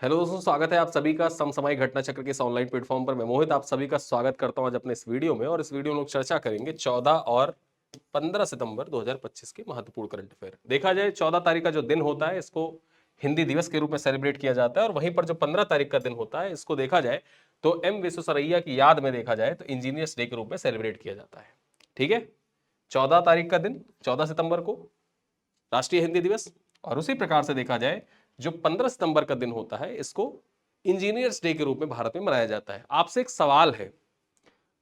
Hello दोस्तों, स्वागत है आप सभी का समसामयिक घटना चक्र के इस ऑनलाइन प्लेटफॉर्म पर। मैं मोहित आप सभी का स्वागत करता हूं आज अपने इस वीडियो में। और इस वीडियो में लोग चर्चा करेंगे 14 और 15 सितंबर 2025 के महत्वपूर्ण करंट अफेयर। देखा जाए 14 तारीख का जो दिन होता है इसको हिंदी दिवस के रूप में सेलिब्रेट किया जाता है, और वहीं पर जो 15 तारीख का दिन होता है इसको देखा जाए तो एम विश्वेश्वरैया की याद में देखा जाए तो इंजीनियर्स डे के रूप में सेलिब्रेट किया जाता है। ठीक है, 14 तारीख का दिन 14 सितंबर को राष्ट्रीय हिंदी दिवस, और उसी प्रकार से देखा जाए जो 15 सितंबर का दिन होता है इसको इंजीनियर्स डे के रूप में भारत में मनाया जाता है। आपसे एक सवाल है,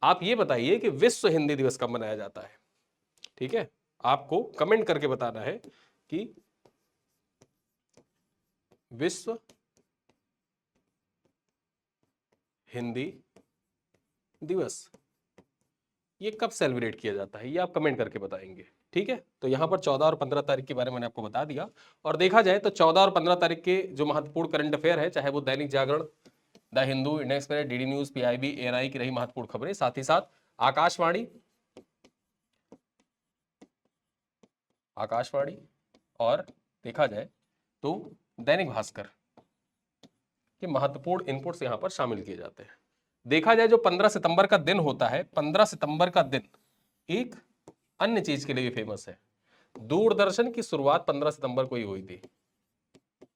आप ये बताइए कि विश्व हिंदी दिवस कब मनाया जाता है। ठीक है, आपको कमेंट करके बताना है कि विश्व हिंदी दिवस ये कब सेलिब्रेट किया जाता है, ये आप कमेंट करके बताएंगे। ठीक है, तो यहां पर 14 और 15 तारीख के बारे में मैंने आपको बता दिया। और देखा जाए तो 14 और 15 तारीख के जो महत्वपूर्ण करंट अफेयर है, चाहे वो Dainik Jagran, the Hindu, Indian Express, DD News, PIB, ANI की रही महत्वपूर्ण खबरें, साथ ही साथ आकाशवाणी आकाशवाणी और देखा जाए तो दैनिक भास्कर के महत्वपूर्ण इनपुट्स यहां पर शामिल किए जाते हैं। देखा जाए जो 15 सितंबर का दिन होता है, 15 सितंबर का दिन एक अन्य चीज के लिए फेमस है। दूरदर्शन की शुरुआत 15 सितंबर को ही हुई थी।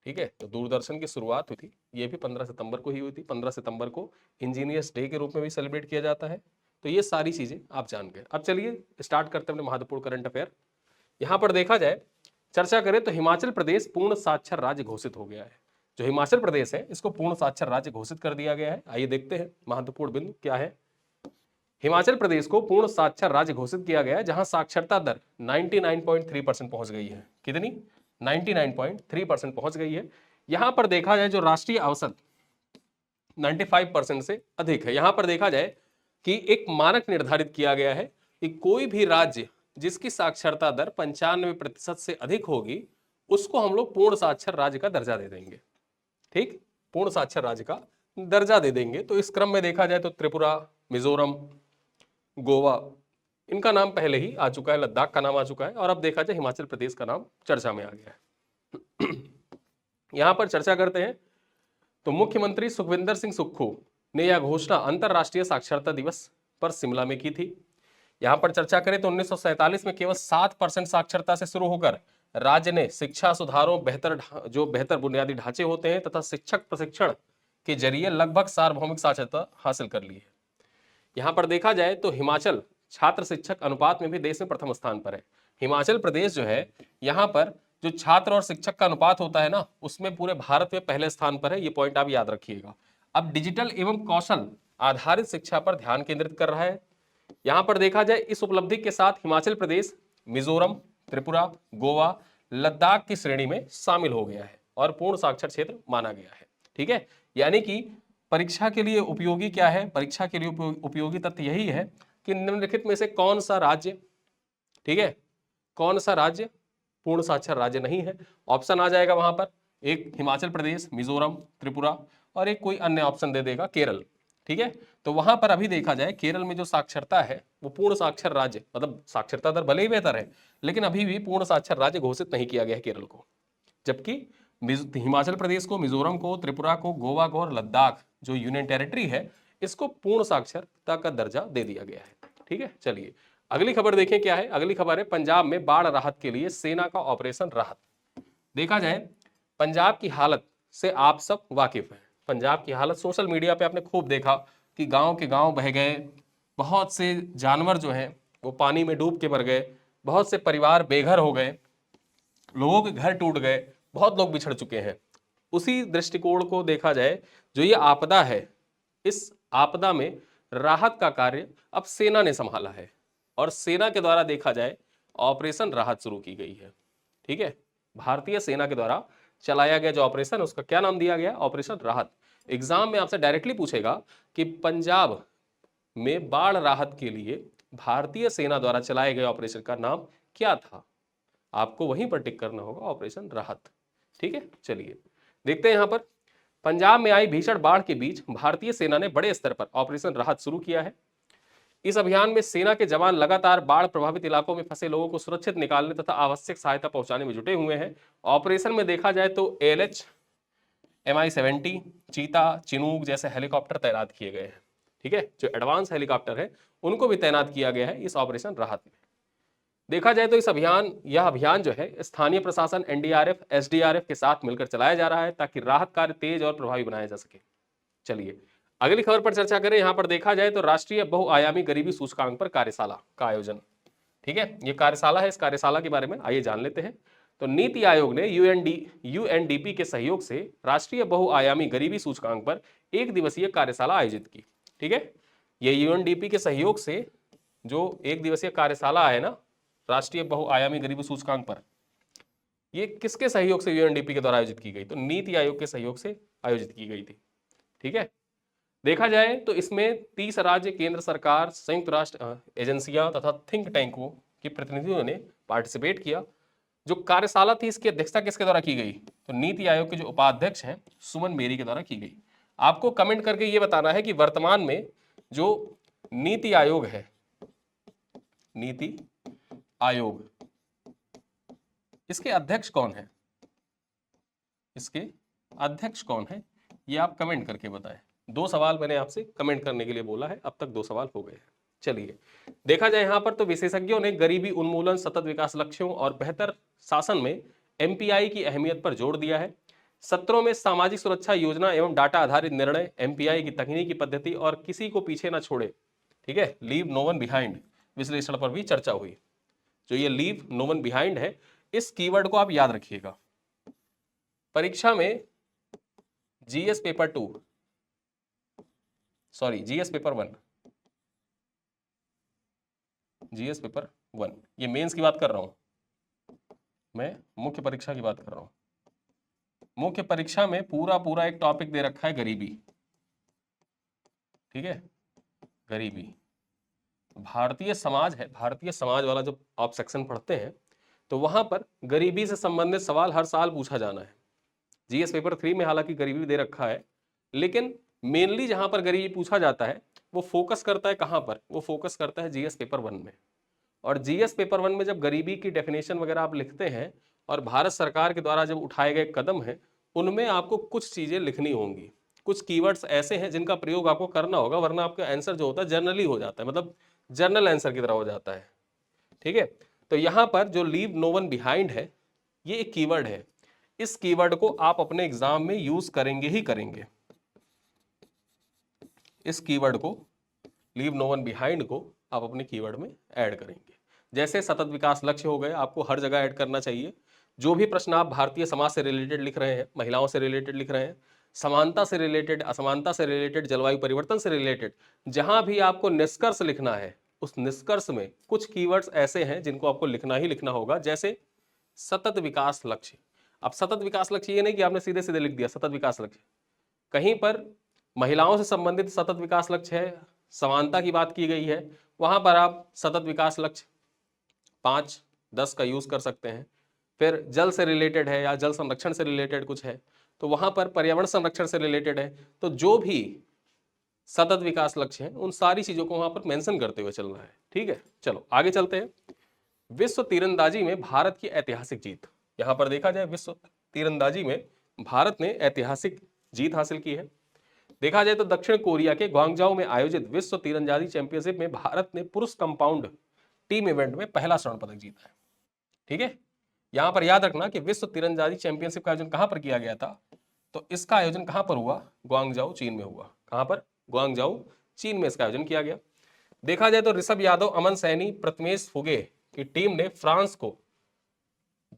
ठीक है, तो दूरदर्शन की शुरुआत हुई थी, ये भी 15 सितंबर को ही हुई थी। 15 सितंबर को इंजीनियर्स डे के रूप में भी सेलिब्रेट किया जाता है। तो ये सारी चीजें आप जान गए। अब चलिए स्टार्ट करते हैं अपने महत्वपूर्ण करंट अफेयर। यहां पर देखा जाए, चर्चा करें तो हिमाचल प्रदेश पूर्ण साक्षर राज्य घोषित हो गया है। जो हिमाचल प्रदेश है इसको पूर्ण साक्षर राज्य घोषित कर दिया गया है। आइए देखते हैं महत्वपूर्ण बिंदु क्या है। हिमाचल प्रदेश को पूर्ण साक्षर राज्य घोषित किया गया है, जहां साक्षरता दर 99.3% पहुंच गई है। कितनी? 99.3% पहुंच गई है। यहां पर देखा जाए जो राष्ट्रीय औसत 95% से अधिक है। यहां पर देखा जाए कि एक मानक निर्धारित किया गया है कि कोई भी राज्य जिसकी साक्षरता दर 95% से अधिक होगी उसको हम लोग पूर्ण साक्षर राज्य का दर्जा दे देंगे। ठीक, पूर्ण साक्षर राज्य का दर्जा दे देंगे। तो इस क्रम में देखा जाए तो त्रिपुरा, मिजोरम, गोवा, इनका नाम पहले ही आ चुका है, लद्दाख का नाम आ चुका है, और अब देखा जाए हिमाचल प्रदेश का नाम चर्चा में आ गया है। यहां पर चर्चा करते हैं तो मुख्यमंत्री सुखविंदर सिंह सुक्खू ने यह घोषणा अंतरराष्ट्रीय साक्षरता दिवस पर शिमला में की थी। यहां पर चर्चा करें तो 1947 में केवल 7% साक्षरता से शुरू होकर राज्य ने शिक्षा सुधारों, बेहतर बुनियादी ढांचे होते हैं तथा शिक्षक प्रशिक्षण के जरिए लगभग सार्वभौमिक साक्षरता हासिल कर ली है। यहां पर देखा जाए तो हिमाचल छात्र शिक्षक अनुपात में भी देश में प्रथम स्थान पर है। हिमाचल प्रदेश जो है, यहां पर जो छात्र और शिक्षक का अनुपात होता है ना, उसमें पूरे भारत में पहले स्थान पर है। ये पॉइंट आप याद रखिएगा। अब डिजिटल एवं कौशल आधारित शिक्षा पर ध्यान केंद्रित कर रहा है। यहां पर देखा जाए इस उपलब्धि के साथ हिमाचल प्रदेश मिजोरम, त्रिपुरा, गोवा, लद्दाख की श्रेणी में शामिल हो गया है और पूर्ण साक्षर क्षेत्र माना गया है। ठीक है, यानी कि परीक्षा के लिए उपयोगी क्या है? परीक्षा के लिए उपयोगी तथ्य यही है कि निम्नलिखित में से कौन सा राज्य, ठीक है, कौन सा राज्य पूर्ण साक्षर राज्य नहीं है। ऑप्शन आ जाएगा वहां पर, एक हिमाचल प्रदेश, मिजोरम, त्रिपुरा, और एक कोई अन्य ऑप्शन दे देगा केरल। ठीक है, तो वहां पर अभी देखा जाए केरल में जो साक्षरता है वो पूर्ण साक्षर राज्य, मतलब साक्षरता दर भले ही बेहतर है लेकिन अभी भी पूर्ण साक्षर राज्य घोषित नहीं किया गया है केरल को। जबकि हिमाचल प्रदेश को, मिजोरम को, त्रिपुरा को, गोवा को और लद्दाख जो यूनियन टेरिटरी है इसको पूर्ण साक्षरता का दर्जा दे दिया गया है। ठीक है, चलिए अगली खबर देखें क्या है। अगली खबर है पंजाब में बाढ़ राहत के लिए सेना का ऑपरेशन राहत। देखा जाए पंजाब की हालत से आप सब वाकिफ हैं। पंजाब की हालत सोशल मीडिया पे आपने खूब देखा कि गांव के गांव बह गए, बहुत से जानवर जो हैं वो पानी में डूब के मर गए, बहुत से परिवार बेघर हो गए, लोगों के घर टूट गए, बहुत लोग बिछड़ चुके हैं। उसी दृष्टिकोण को देखा जाए, जो ये आपदा है, इस आपदा में राहत का कार्य अब सेना ने संभाला है और सेना के द्वारा देखा जाए ऑपरेशन राहत शुरू की गई है। ठीक है, भारतीय सेना के द्वारा चलाया गया जो ऑपरेशन है उसका क्या नाम दिया गया? ऑपरेशन राहत। एग्जाम में आपसे डायरेक्टली पूछेगा कि पंजाब में बाढ़ राहत के लिए भारतीय सेना द्वारा चलाए गए ऑपरेशन का नाम क्या था? आपको वहीं पर टिक करना होगा, ऑपरेशन राहत। ठीक है, चलिए देखते हैं। यहां पर पंजाब में आई भीषण बाढ़ के बीच भारतीय सेना ने बड़े स्तर पर ऑपरेशन राहत शुरू किया है। इस अभियान में सेना के जवान लगातार बाढ़ प्रभावित इलाकों में फंसे लोगों को सुरक्षित निकालने तथा आवश्यक सहायता पहुंचाने में जुटे हुए हैं। ऑपरेशन में देखा जाए तो एएलएच MI-70, चीता, चिनूक जैसे हेलीकॉप्टर तैनात किए गए हैं। ठीक है, जो एडवांस हेलीकॉप्टर है उनको भी तैनात किया गया है इस ऑपरेशन राहत में। देखा जाए तो यह अभियान जो है स्थानीय प्रशासन, NDRF, SDRF के साथ मिलकर चलाया जा रहा है ताकि राहत कार्य तेज और प्रभावी बनाया जा सके। चलिए अगली खबर पर चर्चा करें। यहां पर देखा जाए तो राष्ट्रीय बहुआयामी गरीबी सूचकांक पर कार्यशाला का आयोजन। ठीक है, ये कार्यशाला है, इस कार्यशाला के बारे में आइए जान लेते हैं। तो नीति आयोग ने UNDP के सहयोग से राष्ट्रीय बहुआयामी गरीबी सूचकांक पर एक दिवसीय कार्यशाला आयोजित की। ठीक है, ये UNDP के सहयोग से जो एक दिवसीय कार्यशाला है ना राष्ट्रीय बहुआयामी गरीबी सूचकांक पर, ये किसके सहयोग से UNDP के द्वारा आयोजित की गई? तो नीति आयोग के सहयोग से आयोजित की गई थी। ठीक है, देखा जाए तो इसमें 30 राज्य, केंद्र सरकार, संयुक्त राष्ट्र एजेंसियां तथा थिंक टैंकों के प्रतिनिधियों ने पार्टिसिपेट किया। जो कार्यशाला थी इसकी अध्यक्षता किसके द्वारा की गई? तो नीति आयोग के जो उपाध्यक्ष हैं सुमन बेरी के द्वारा की गई। आपको कमेंट करके ये बताना है कि वर्तमान में जो नीति आयोग है, नीति आयोग, इसके अध्यक्ष कौन है? इसके अध्यक्ष कौन है ये आप कमेंट करके बताएं। 2 सवाल मैंने आपसे कमेंट करने के लिए बोला है, अब तक 2 सवाल हो गए हैं। चलिए देखा जाए यहां पर तो विशेषज्ञों ने गरीबी उन्मूलन, सतत विकास लक्ष्यों और बेहतर शासन में MPI की अहमियत पर जोर दिया है। सत्रों में सामाजिक सुरक्षा योजना एवं डाटा आधारित निर्णय, MPI की तकनीकी पद्धति और किसी को पीछे ना छोड़े, ठीक है, लीव नो वन बिहाइंड विश्लेषण पर भी चर्चा हुई। जो ये लीव नो वन बिहाइंड है, इस कीवर्ड को आप याद रखिएगा। परीक्षा में GS paper 2, sorry GS paper 1, GS paper 1, ये मेंस की बात कर रहा हूं मैं, मुख्य परीक्षा की बात कर रहा हूं। मुख्य परीक्षा में पूरा एक टॉपिक दे रखा है गरीबी। ठीक है, गरीबी भारतीय समाज है, भारतीय समाज वाला जब आप सेक्शन पढ़ते हैं तो वहां पर गरीबी से संबंधित सवाल हर साल पूछा जाना है। GS पेपर 3 में हालांकि गरीबी दे रखा है, लेकिन मेनली जहां पर गरीबी पूछा जाता है वो फोकस करता है कहां पर? वो फोकस करता है GS पेपर 1 में। और GS पेपर 1 में जब गरीबी की डेफिनेशन वगैरह आप लिखते हैं और भारत सरकार के द्वारा जब उठाए गए कदम हैं, उनमें आपको कुछ चीजें लिखनी होंगी, कुछ कीवर्ड्स ऐसे हैं जिनका प्रयोग आपको करना होगा, वरना आपका आंसर जो होता है जनरली हो जाता है, मतलब जनरल आंसर की तरह हो जाता है। ठीक है, तो यहां पर जो लीव नो वन बिहाइंड है, ये एक कीवर्ड है। इस कीवर्ड को आप अपने एग्जाम में यूज करेंगे ही करेंगे। इस कीवर्ड को, लीव नो वन बिहाइंड को आप अपने कीवर्ड में ऐड करेंगे। जैसे सतत विकास लक्ष्य हो गए, आपको हर जगह ऐड करना चाहिए। जो भी प्रश्न आप भारतीय समाज से रिलेटेड लिख रहे हैं, महिलाओं से रिलेटेड लिख रहे हैं, समानता से रिलेटेड, असमानता से रिलेटेड, जलवायु परिवर्तन से रिलेटेड, जहां भी आपको निष्कर्ष लिखना है, उस निष्कर्ष में कुछ कीवर्ड्स ऐसे हैं जिनको आपको लिखना ही लिखना होगा। जैसे सतत विकास लक्ष्य। अब सतत विकास लक्ष्य ये नहीं कि आपने सीधे सीधे लिख दिया सतत विकास लक्ष्य, कहीं पर महिलाओं से संबंधित सतत विकास लक्ष्य है, समानता की बात की गई है, वहां पर आप सतत विकास लक्ष्य 5, 10 का यूज कर सकते हैं। फिर जल से रिलेटेड है या जल संरक्षण से रिलेटेड कुछ है तो वहां पर पर्यावरण संरक्षण से रिलेटेड है। तो जो भी सतत विकास लक्ष्य है उन सारी चीजों को वहां पर मेंशन करते हुए चलना है। ठीक है, चलो आगे चलते हैं। विश्व तीरंदाजी में भारत की ऐतिहासिक जीत। यहां पर देखा जाए विश्व तीरंदाजी में भारत ने ऐतिहासिक जीत हासिल की है। देखा जाए तो दक्षिण कोरिया के ग्वांगजाओ में आयोजित विश्व तीरंदाजी चैंपियनशिप में भारत ने पुरुष कंपाउंड टीम इवेंट में पहला स्वर्ण पदक जीता है। ठीक है, यहां पर याद रखना कि विश्व तीरंदाजी चैंपियनशिप का आयोजन कहां पर किया गया था? तो इसका आयोजन कहां पर हुआ? ग्वांगजाओ चीन में हुआ। कहां पर? ग्वांगजाओ चीन में इसका आयोजन किया गया। देखा जाए तो ऋषभ यादव, अमन सैनी, प्रथमेश फुगे की टीम ने फ्रांस को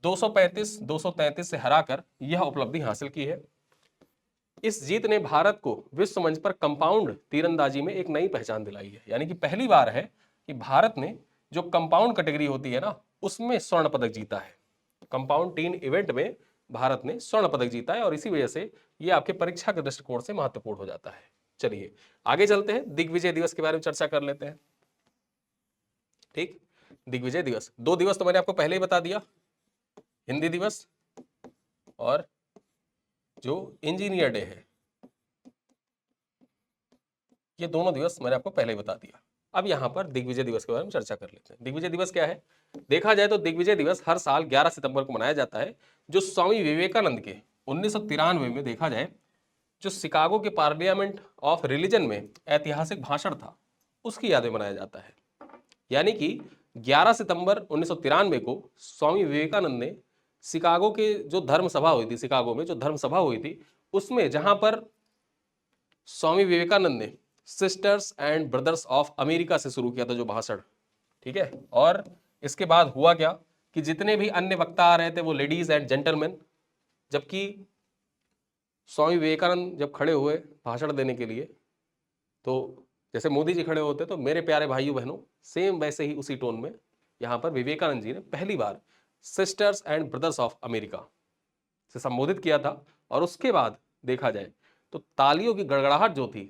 235-233 से हराकर यह उपलब्धि हासिल की है। इस जीत ने भारत को विश्व मंच पर कंपाउंड तीरंदाजी में एक नई पहचान दिलाई है। यानी कि पहली बार है कि भारत ने जो कंपाउंड कैटेगरी होती है ना, उसमें स्वर्ण पदक जीता है। कंपाउंड टीम इवेंट में भारत ने स्वर्ण पदक जीता है और इसी वजह से ये आपके परीक्षा के दृष्टिकोण से महत्वपूर्ण हो जाता है। चलिए आगे चलते हैं, दिग्विजय दिवस के बारे में चर्चा कर लेते हैं। ठीक, दिग्विजय दिवस, 2 दिवस तो मैंने आपको पहले ही बता दिया, हिंदी दिवस और जो इंजीनियर डे है, ये दोनों दिवस मैंने आपको पहले ही बता दिया। अब यहां पर दिग्विजय दिवस के बारे में चर्चा कर लेते हैं। दिग्विजय दिवस क्या है? देखा जाए तो दिग्विजय दिवस हर साल 11 सितंबर को मनाया जाता है, जो स्वामी विवेकानंद के 1993 में देखा जाए जो शिकागो के पार्लियामेंट ऑफ रिलीजन में ऐतिहासिक भाषण था उसकी याद में मनाया जाता है। यानी कि 11 सितंबर 1993 को स्वामी विवेकानंद ने शिकागो के जो धर्म सभा हुई थी, शिकागो में जो धर्म सभा हुई थी उसमें जहां पर स्वामी विवेकानंद ने sisters and brothers of America से शुरू किया था जो भाषण, ठीक है। और इसके बाद हुआ क्या कि जितने भी अन्य वक्ता आ रहे थे वो लेडीज एंड जेंटलमैन, जबकि स्वामी विवेकानंद जब खड़े हुए भाषण देने के लिए तो जैसे मोदी जी खड़े होते तो मेरे प्यारे भाइयों बहनों सेम वैसे ही उसी टोन में यहाँ पर विवेकानंद जी ने पहली बार sisters and brothers of America से संबोधित किया था। और उसके बाद देखा जाए तो तालियों की गड़गड़ाहट जो थी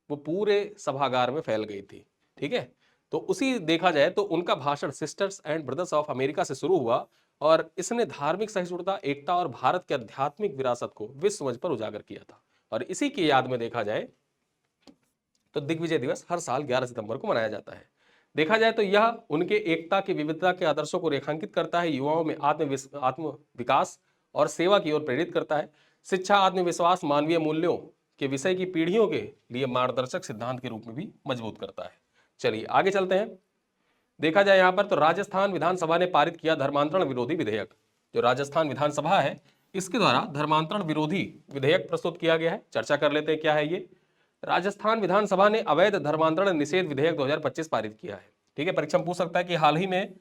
वो पूरे सभागार में फैल गई थी, ठीक है। तो उसी देखा जाए तो उनका भाषण sisters and brothers of America से शुरू हुआ और इसने धार्मिक सहिष्णुता, एकता और भारत के आध्यात्मिक विरासत को विश्व मंच पर उजागर किया था। और इसी की याद में देखा जाए तो दिग्विजय दिवस हर साल 11 सितंबर को मनाया जाता है। देखा जाए तो यह उनके एकता की विविधता के आदर्शों को रेखांकित करता है, युवाओं में आत्म विकास और सेवा की ओर प्रेरित करता है, शिक्षा, आत्मविश्वास, मानवीय मूल्यों के विषय की पीढ़ियों के लिए मार्गदर्शक सिद्धांत के रूप में भी मजबूत करता है। चलिए आगे चलते हैं। देखा जाए यहाँ पर तो राजस्थान विधानसभा ने पारित किया धर्मांतरण विरोधी विधेयक। जो राजस्थान विधानसभा है इसके द्वारा धर्मांतरण विरोधी विधेयक प्रस्तुत किया गया है। चर्चा कर लेते हैं क्या है ये। राजस्थान विधानसभा ने अवैध धर्मांतरण निषेध विधेयक 2025 पारित किया है, ठीक है। परीक्षा में पूछ सकता है कि हाल ही में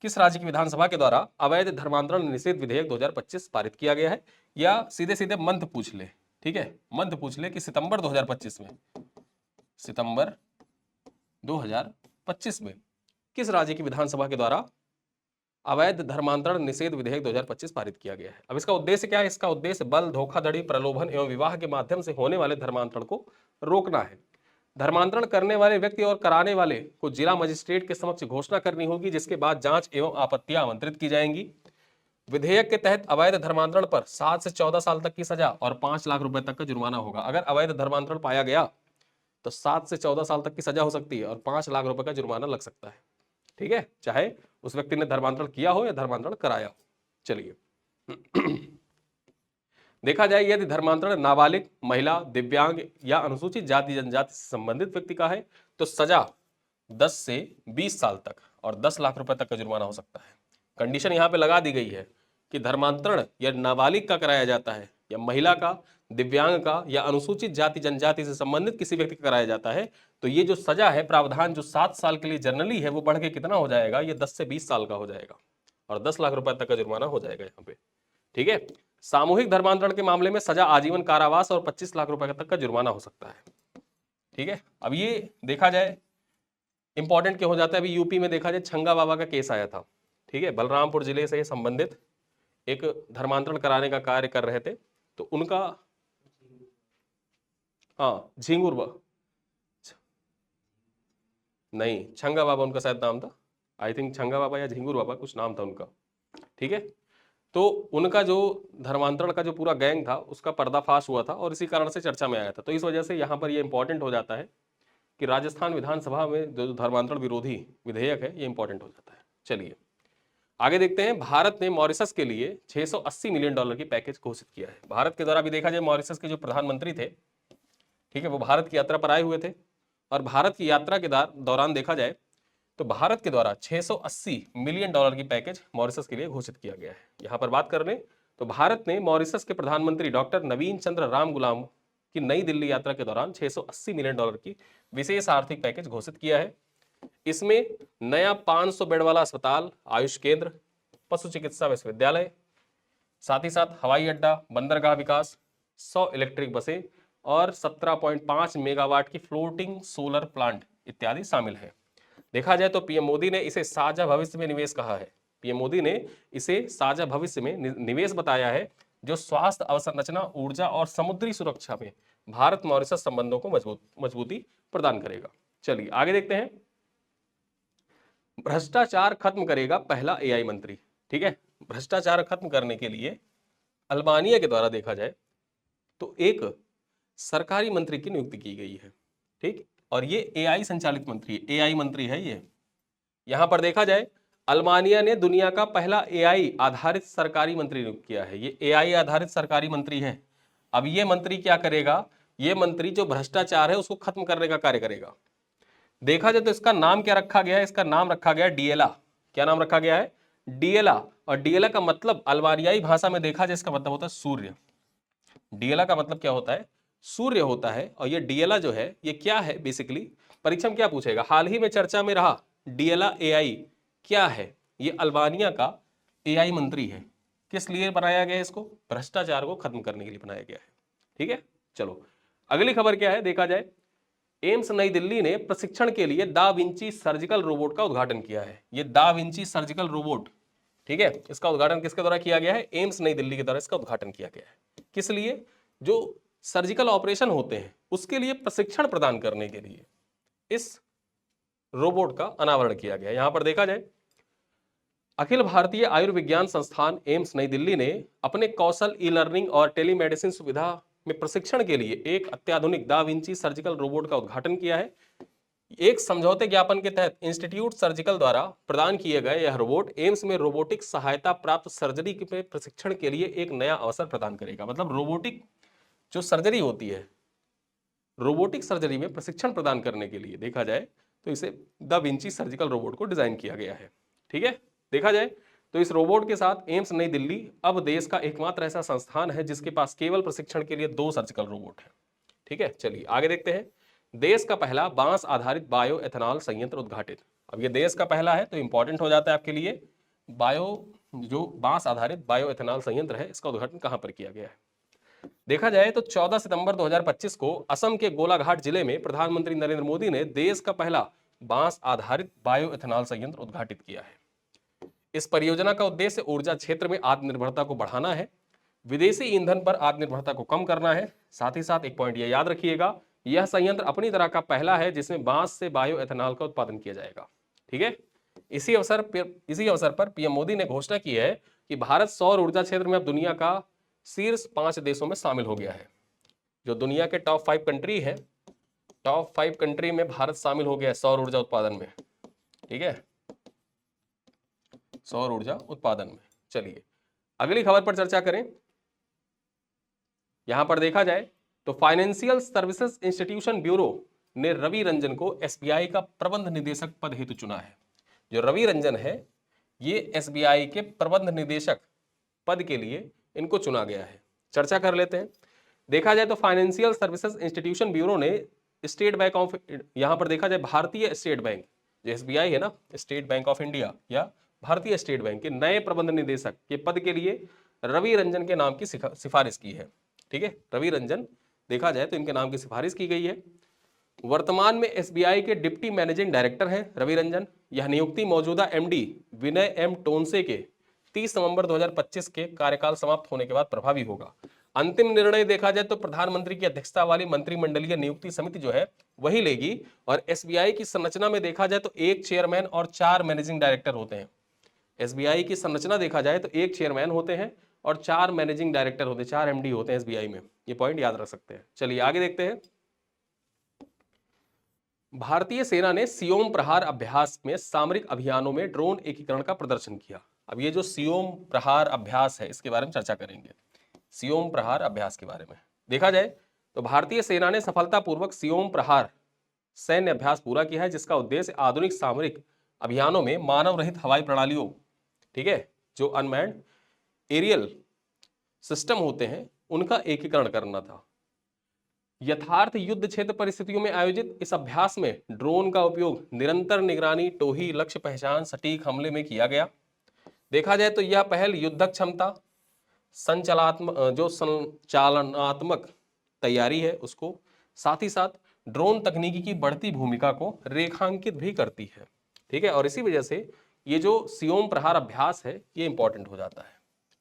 किस राज्य की विधानसभा के द्वारा अवैध धर्मांतरण निषेध विधेयक 2025 पारित किया गया है, या सीधे सीधे मंथ पूछ ले, ठीक है। मंथ पूछ ले कि सितंबर 2025 में, सितंबर 2025 में किस राज्य की विधानसभा के द्वारा अवैध धर्मांतरण निषेध विधेयक 2025 पारित किया गया है। अब इसका उद्देश्य क्या है? इसका उद्देश्य बल, धोखाधड़ी, प्रलोभन एवं विवाह के माध्यम से होने वाले धर्मांतरण को रोकना है। धर्मांतरण करने वाले व्यक्ति और कराने वाले को जिला मजिस्ट्रेट के समक्ष घोषणा करनी होगी, जिसके बाद जांच एवं आपत्तियां आमंत्रित की जाएंगी। विधेयक के तहत अवैध धर्मांतरण पर 7 से 14 साल तक की सजा और 5 लाख रुपए तक का जुर्माना होगा। अगर अवैध धर्मांतरण पाया गया तो 7 से 14 साल तक की सजा हो सकती है और 5 लाख रुपए का जुर्माना लग सकता है, ठीक है, चाहे उस व्यक्ति ने धर्मांतरण किया हो या धर्मांतरण कराया हो। चलिए देखा जाए यदि धर्मांतरण नाबालिग, महिला, दिव्यांग या अनुसूचित जाति जनजाति से संबंधित व्यक्ति का है तो सजा 10 से 20 साल तक और 10 लाख रुपए तक का जुर्माना हो सकता है। कंडीशन यहाँ पे लगा दी गई है कि धर्मांतरण या नाबालिग का कराया जाता है या महिला का, दिव्यांग का या अनुसूचित जाति जनजाति से संबंधित किसी व्यक्ति का कराया जाता है तो ये जो सजा है, प्रावधान जो 7 साल के लिए जनरली है वो बढ़ के कितना हो जाएगा, ये 10 से 20 साल का हो जाएगा और 10 लाख रुपए तक का जुर्माना हो जाएगा यहाँ पे, ठीक है। सामूहिक धर्मांतरण के मामले में सजा आजीवन कारावास और 25 लाख रुपए तक का जुर्माना हो सकता है, ठीक है। अब ये देखा जाए इंपॉर्टेंट क्या हो जाता है, अभी यूपी में देखा जाए छंगा बाबा का केस आया था, ठीक है। बलरामपुर जिले से संबंधित एक धर्मांतरण कराने का कार्य कर रहे थे तो उनका, हाँ झिंगुर नहीं, छंगा बाबा उनका शायद नाम था, आई थिंक छंगा बाबा या झिंगुर बाबा कुछ नाम था उनका, ठीक है। तो उनका जो धर्मांतरण का जो पूरा गैंग था उसका पर्दाफाश हुआ था और इसी कारण से चर्चा में आया था। तो इस वजह से यहाँ पर ये इंपॉर्टेंट हो जाता है कि राजस्थान विधानसभा में जो धर्मांतरण विरोधी विधेयक है ये इंपॉर्टेंट हो जाता है। चलिए आगे देखते हैं। भारत ने मॉरिशस के लिए $680 मिलियन की पैकेज घोषित किया है। भारत के द्वारा भी देखा जाए मॉरिशस के जो प्रधानमंत्री थे, ठीक है, वो भारत की यात्रा पर आए हुए थे और भारत की यात्रा के दौरान देखा जाए तो भारत के द्वारा $680 मिलियन की पैकेज मॉरिशस के लिए घोषित किया गया है। यहाँ पर बात कर लें तो भारत ने मॉरिशस के प्रधानमंत्री डॉक्टर नवीन चंद्र राम गुलाम की नई दिल्ली यात्रा के दौरान $680 मिलियन की विशेष आर्थिक पैकेज घोषित किया है। इसमें नया 500 बेड वाला अस्पताल, आयुष केंद्र, पशु चिकित्सा विश्वविद्यालय, साथ ही साथ हवाई अड्डा, बंदरगाह विकास, 100 इलेक्ट्रिक बसें और 17.5 मेगावाट की फ्लोटिंग सोलर प्लांट इत्यादि शामिल है। देखा जाए तो पीएम मोदी ने इसे साझा भविष्य में निवेश कहा है। पीएम मोदी ने इसे साझा भविष्य में निवेश बताया है जो स्वास्थ्य, अवसंरचना, ऊर्जा और समुद्री सुरक्षा में भारत मॉरिशस संबंधों को मजबूती प्रदान करेगा। चलिए आगे देखते हैं। भ्रष्टाचार खत्म करेगा पहला एआई मंत्री, ठीक है। भ्रष्टाचार खत्म करने के लिए अल्बानिया के द्वारा देखा जाए तो एक सरकारी मंत्री की नियुक्ति की गई है, ठीक। और ये एआई संचालित मंत्री, एआई मंत्री है ये। यहां पर देखा जाए अल्बानिया ने दुनिया का पहला एआई आधारित सरकारी मंत्री नियुक्त किया है। ये एआई आधारित सरकारी मंत्री है। अब ये मंत्री क्या करेगा? ये मंत्री जो भ्रष्टाचार है उसको खत्म करने का कार्य करेगा। देखा जाए तो इसका नाम क्या रखा गया है? इसका नाम रखा गया है डीएला। क्या नाम रखा गया है? डीएला। और डीएला का मतलब अल्बानियाई भाषा में देखा जाए इसका मतलब होता है सूर्य। डीएला का मतलब क्या होता है? सूर्य होता है। और ये डीएला जो है ये क्या है बेसिकली? परीक्षा में क्या पूछेगा? हाल ही में चर्चा में रहा डीएला एआई क्या है? ये अल्बानिया का एआई मंत्री है। किस लिए बनाया गया है इसको? भ्रष्टाचार को खत्म करने के लिए बनाया गया है। ठीक है, चलो अगली खबर क्या है देखा जाए। एम्स नई दिल्ली ने प्रशिक्षण के लिए दा विंची सर्जिकल रोबोट का उद्घाटन किया है। ये दा विंची सर्जिकल रोबोट, ठीक है, इसका उद्घाटन किसके द्वारा किया गया है? एम्स नई दिल्ली के द्वारा इसका उद्घाटन किया गया है। किस लिए? जो सर्जिकल ऑपरेशन होते हैं उसके लिए प्रशिक्षण प्रदान करने के लिए इस रोबोट का अनावरण किया गया। यहां पर देखा जाए अखिल भारतीय आयुर्विज्ञान संस्थान एम्स नई दिल्ली ने अपने कौशल ई लर्निंग और टेलीमेडिसिन सुविधा में प्रशिक्षण के लिए एक अत्याधुनिक दा विंची सर्जिकल रोबोट का उद्घाटन किया है। एक समझौते ज्ञापन के तहत इंस्टीट्यूट सर्जिकल द्वारा प्रदान किए गए यह रोबोट एम्स में रोबोटिक सहायता प्राप्त सर्जरी के प्रशिक्षण के लिए एक नया अवसर प्रदान करेगा। मतलब रोबोटिक जो सर्जरी होती है, रोबोटिक सर्जरी में प्रशिक्षण प्रदान करने के लिए देखा जाए तो इसे दा विंची सर्जिकल रोबोट को डिजाइन किया गया है। ठीक है, देखा जाए तो इस रोबोट के साथ एम्स नई दिल्ली अब देश का एकमात्र ऐसा संस्थान है जिसके पास केवल प्रशिक्षण के लिए 2 सर्जिकल रोबोट है। ठीक है, चलिए आगे देखते हैं। देश का पहला बांस आधारित बायो एथेनॉल संयंत्र उद्घाटित। अब ये देश का पहला है तो इंपॉर्टेंट हो जाता है आपके लिए। जो बांस आधारित बायो एथेनॉल संयंत्र है इसका उद्घाटन कहां पर किया गया है? देखा जाए तो 14 सितंबर 2025 को असम के गोलाघाट जिले में प्रधानमंत्री नरेंद्र मोदी ने देश का पहला बांस आधारित बायो एथेनॉल संयंत्र उद्घाटित किया है। इस परियोजना का उद्देश्य ऊर्जा क्षेत्र में आत्मनिर्भरता को बढ़ाना है, विदेशी ईंधन पर आत्मनिर्भरता को कम करना है। साथ ही साथ एक पॉइंट यह याद रखिएगा, यह संयंत्र अपनी तरह का पहला है जिसमें बांस से बायो एथेनॉल का उत्पादन किया जाएगा। ठीक है, इसी अवसर पर पीएम मोदी ने घोषणा की है कि भारत सौर ऊर्जा क्षेत्र में अब दुनिया का शीर्ष 5 देशों में शामिल हो गया है। जो दुनिया के टॉप 5 कंट्री है, टॉप 5 कंट्री में भारत शामिल हो गया है सौर ऊर्जा उत्पादन में। ठीक है, सौर ऊर्जा उत्पादन में। चलिए अगली खबर पर चर्चा करें। यहां पर देखा जाए तो फाइनेंशियल सर्विसेज इंस्टीट्यूशन ब्यूरो ने रवि रंजन को एसबीआई का प्रबंध निदेशक पद हेतु चुना है। जो रवि रंजन है ये एसबीआई के प्रबंध निदेशक पद के लिए इनको चुना गया है। चर्चा कर लेते हैं। देखा जाए तो फाइनेंशियल सर्विसेज इंस्टीट्यूशन ब्यूरो ने स्टेट बैंक ऑफ, यहां पर देखा जाए भारतीय स्टेट बैंक, जो एसबीआई है ना, स्टेट बैंक ऑफ इंडिया या भारतीय स्टेट बैंक के नए प्रबंध निदेशक के पद के लिए रवि रंजन के नाम की सिफारिश की है। ठीक है, रवि रंजन देखा जाए तो इनके नाम की सिफारिश की गई है। वर्तमान में एसबीआई के डिप्टी मैनेजिंग डायरेक्टर हैं रवि रंजन। यह नियुक्ति मौजूदा एमडी विनय एम टोनसे के 30 नवंबर 2025 के कार्यकाल समाप्त होने के बाद प्रभावी होगा। अंतिम निर्णय देखा जाए तो प्रधानमंत्री की अध्यक्षता वाली मंत्रिमंडलीय नियुक्ति समिति जो है वही लेगी। और एसबीआई की संरचना में देखा जाए तो 1 चेयरमैन और 4 मैनेजिंग डायरेक्टर होते हैं। एसबीआई की संरचना देखा जाए तो 1 चेयरमैन होते हैं और 4 मैनेजिंग डायरेक्टर होते हैं, 4 एमडी होते हैं एसबीआई में। ये पॉइंट याद रख सकते हैं। चलिए आगे देखते हैं। भारतीय सेना ने सियोम प्रहार अभ्यास में सामरिक अभियानों में ड्रोन एकीकरण का प्रदर्शन किया। अब ये जो सियोम प्रहार अभ्यास है इसके बारे में चर्चा करेंगे। सियोम प्रहार अभ्यास के बारे में देखा जाए तो भारतीय सेना ने सफलतापूर्वक सियोम प्रहार सैन्य अभ्यास पूरा किया है, जिसका उद्देश्य आधुनिक सामरिक अभियानों में मानव रहित हवाई प्रणालियों, ठीक है, जो अनमैन्ड एरियल सिस्टम होते हैं उनका एकीकरण करना था। यथार्थ युद्ध क्षेत्र परिस्थितियों में आयोजित इस अभ्यास में ड्रोन का उपयोग निरंतर निगरानी, टोही, लक्ष्य पहचान, सटीक हमले में किया गया। देखा जाए तो यह पहल युद्धक क्षमता, संचालनात्मक तैयारी है उसको, साथ ही साथ ड्रोन तकनीकी की बढ़ती भूमिका को रेखांकित भी करती है। ठीक है, और इसी वजह से ये जो सियोम प्रहार अभ्यास है ये इंपॉर्टेंट हो जाता है,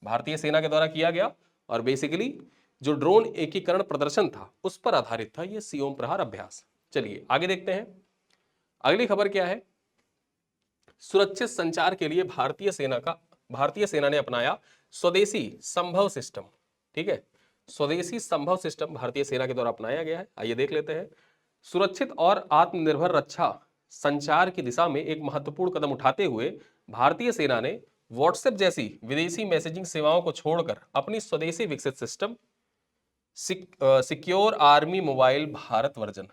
भारतीय सेना के द्वारा किया गया। और बेसिकली जो ड्रोन एकीकरण प्रदर्शन था उस पर आधारित था ये सियोम प्रहार अभ्यास। चलिए आगे देखते हैं। अगली खबर क्या है? सुरक्षित संचार के लिए भारतीय सेना ने अपनाया स्वदेशी संभव सिस्टम। ठीक है, स्वदेशी संभव सिस्टम भारतीय सेना के द्वारा अपनाया गया है। आइए देख लेते हैं। सुरक्षित और आत्मनिर्भर रक्षा संचार की दिशा में एक महत्वपूर्ण कदम उठाते हुए भारतीय सेना ने व्हाट्सएप जैसी विदेशी मैसेजिंग सेवाओं को छोड़कर अपनी स्वदेशी विकसित system secure army mobile Bharat version,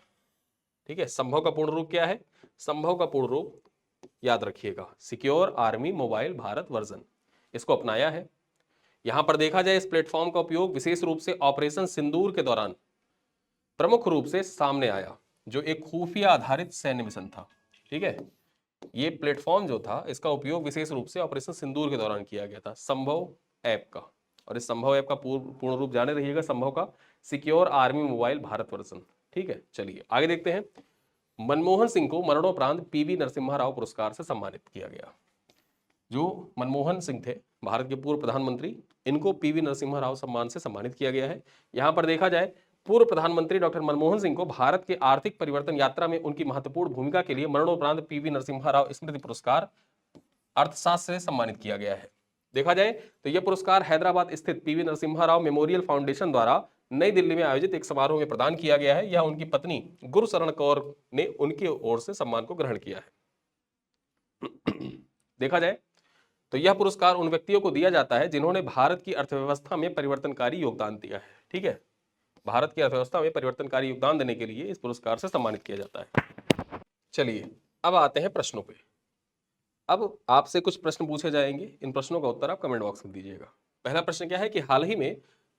ठीक है, संभव का पूर्ण रूप क्या है? संभव का पूर्ण रूप याद रखिएगा, secure army mobile Bharat version, इसको अपनाया है। यहां पर देखा जाए इस प्लेटफॉर्म का उपयोग विशेष रूप से ऑपरेशन सिंदूर के दौरान प्रमुख रूप से सामने आया, जो एक खुफिया आधारित सैन्य मिशन था। ठीक है, ये प्लेटफॉर्म जो था इसका उपयोग विशेष रूप से ऑपरेशन सिंदूर के दौरान किया गया था, संभव ऐप का। और इस संभव ऐप का पूर्ण रूप जाने रहिएगा, संभव का secure army mobile Bharat version. ठीक है, चलिए आगे देखते हैं। मनमोहन सिंह को मरणोपरांत पीवी नरसिम्हा राव पुरस्कार से सम्मानित किया गया। जो मनमोहन सिंह थे भारत के पूर्व प्रधानमंत्री, इनको पीवी नरसिम्हा राव सम्मान से सम्मानित किया गया है। यहां पर देखा जाए पूर्व प्रधानमंत्री डॉक्टर मनमोहन सिंह को भारत के आर्थिक परिवर्तन यात्रा में उनकी महत्वपूर्ण भूमिका के लिए मरणोपरांत पीवी नरसिम्हा राव स्मृति पुरस्कार अर्थशास्त्र से सम्मानित किया गया है। देखा जाए तो यह पुरस्कार हैदराबाद स्थित PV Narasimha Rao memorial foundation द्वारा नई दिल्ली में आयोजित एक समारोह में प्रदान किया गया है। यह उनकी पत्नी गुरशरण कौर ने उनकी ओर से सम्मान को ग्रहण किया है। देखा जाए तो यह पुरस्कार उन व्यक्तियों को दिया जाता है जिन्होंने भारत की अर्थव्यवस्था में परिवर्तनकारी योगदान दिया है। ठीक है, भारत की अर्थव्यवस्था में परिवर्तनकारी योगदान देने के लिए इस पुरस्कार से सम्मानित किया जाता है। चलिए अब आते हैं प्रश्नों पे। अब आपसे कुछ प्रश्न पूछे जाएंगे, इन प्रश्नों का उत्तर आप कमेंट बॉक्स में दीजिएगा। पहला प्रश्न क्या है कि हाल ही में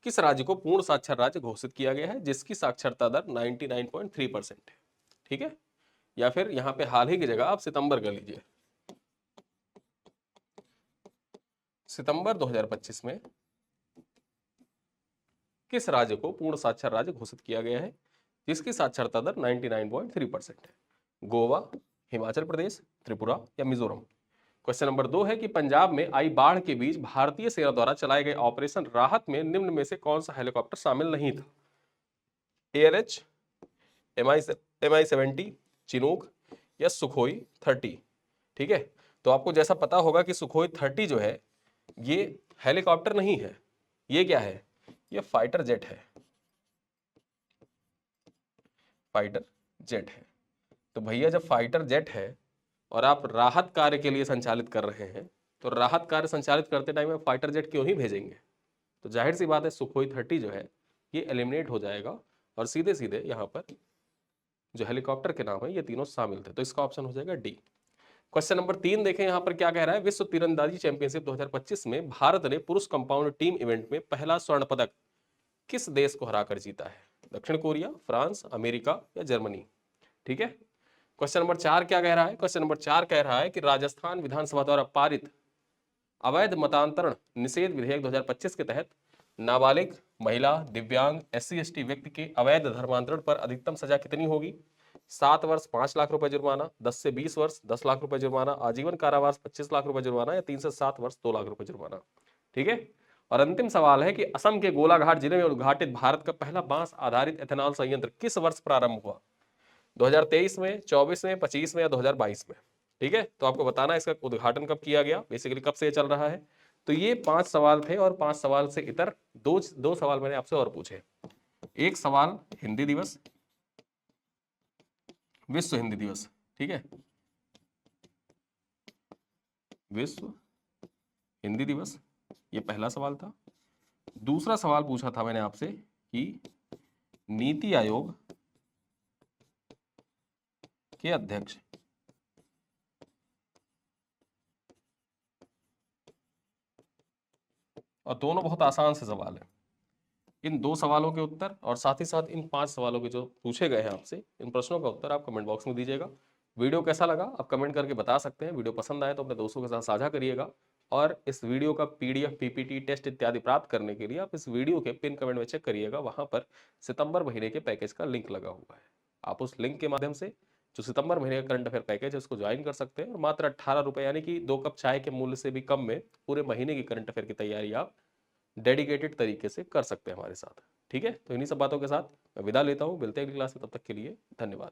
किस राज्य को पूर्ण साक्षर राज्य घोषित किया गया है जिसकी साक्षरता दर 99.3% है? ठीक है, या फिर यहाँ पे हाल ही की जगह आप सितंबर कर लीजिए। सितंबर 2025 में किस राज्य को पूर्ण साक्षर राज्य घोषित किया गया है जिसकी साक्षरता दर 99.3% है? गोवा, हिमाचल प्रदेश, त्रिपुरा या मिजोरम? क्वेश्चन नंबर 2 है कि पंजाब में आई बाढ़ के बीच भारतीय सेना द्वारा चलाए गए ऑपरेशन राहत में निम्न में से कौन सा हेलीकॉप्टर शामिल नहीं था? ARH, MI-70, चिनूक या सुखोई 30? ठीक है, तो आपको जैसा पता होगा कि सुखोई 30 जो है ये हेलीकॉप्टर नहीं है, ये क्या है? ये फाइटर जेट है, फाइटर जेट है। तो भैया जब फाइटर जेट है और आप राहत कार्य के लिए संचालित कर रहे हैं तो राहत कार्य संचालित करते टाइम आप फाइटर जेट क्यों ही भेजेंगे? तो जाहिर सी बात है सुखोई 30 जो है ये एलिमिनेट हो जाएगा और सीधे सीधे यहाँ पर जो हेलीकॉप्टर के नाम है ये तीनों शामिल थे, तो इसका ऑप्शन हो जाएगा डी। क्वेश्चन नंबर 3 देखें, यहाँ पर क्या कह रहा है? विश्व तीरंदाजी चैंपियनशिप 2025 में भारत ने पुरुष कंपाउंड टीम इवेंट में पहला स्वर्ण पदक किस देश को हराकर जीता है? दक्षिण कोरिया, फ्रांस, अमेरिका या जर्मनी? ठीक है, क्वेश्चन नंबर 4 क्या कह रहा है? क्वेश्चन नंबर 4 कह रहा है कि राजस्थान विधानसभा द्वारा पारित अवैध मतांतरण निषेध विधेयक 2025 के तहत नाबालिग, महिला, दिव्यांग, SC/ST व्यक्ति के अवैध धर्मांतरण पर अधिकतम सजा कितनी होगी? 7 वर्ष 5 लाख रुपए जुर्माना, 10 से 20 वर्ष 10 लाख रुपए जुर्माना, आजीवन कारावास 25 लाख रुपए जुर्माना या 3 से 7 वर्ष 2 लाख रुपए जुर्माना? ठीक है, और अंतिम सवाल है कि असम के गोलाघाट जिले में उद्घाटित भारत का पहला बांस आधारित एथेनॉल संयंत्र किस वर्ष प्रारंभ हुआ? 2023 में, 24 में, 25 में या 2022 में? ठीक है, तो आपको बताना इसका उद्घाटन कब किया गया, बेसिकली कब से ये चल रहा है। तो ये 5 सवाल थे और 5 सवाल से इतर दो सवाल मैंने आपसे और पूछे। एक सवाल हिंदी दिवस, विश्व हिंदी दिवस, ठीक है, विश्व हिंदी दिवस, ये पहला सवाल था। दूसरा सवाल पूछा था मैंने आपसे कि नीति आयोग के अध्यक्ष और दोनों बहुत आसान से सवाल है। इन 2 सवालों के उत्तर और साथ ही साथ इन 5 सवालों के जो पूछे गए हैं आपसे, इन प्रश्नों का उत्तर आप कमेंट बॉक्स में दीजिएगा। वीडियो कैसा लगा आप कमेंट करके बता सकते हैं। वीडियो पसंद आए तो अपने दोस्तों के साथ साझा करिएगा और इस वीडियो का PDF, PPT, टेस्ट इत्यादि प्राप्त करने के लिए आप इस वीडियो के पिन कमेंट में चेक करिएगा, वहां पर सितंबर महीने के पैकेज का लिंक लगा हुआ है। आप उस लिंक के माध्यम से जो सितंबर महीने का करंट अफेयर पैकेज है उसको ज्वाइन कर सकते हैं और मात्र 18 रुपये यानी कि 2 कप चाय के मूल्य से भी कम में पूरे महीने की करंट अफेयर की तैयारी आप डेडिकेटेड तरीके से कर सकते हैं हमारे साथ। ठीक है, तो इन्हीं सब बातों के साथ मैं विदा लेता हूं, मिलते हैं अगली क्लास में, तब तक के लिए धन्यवाद।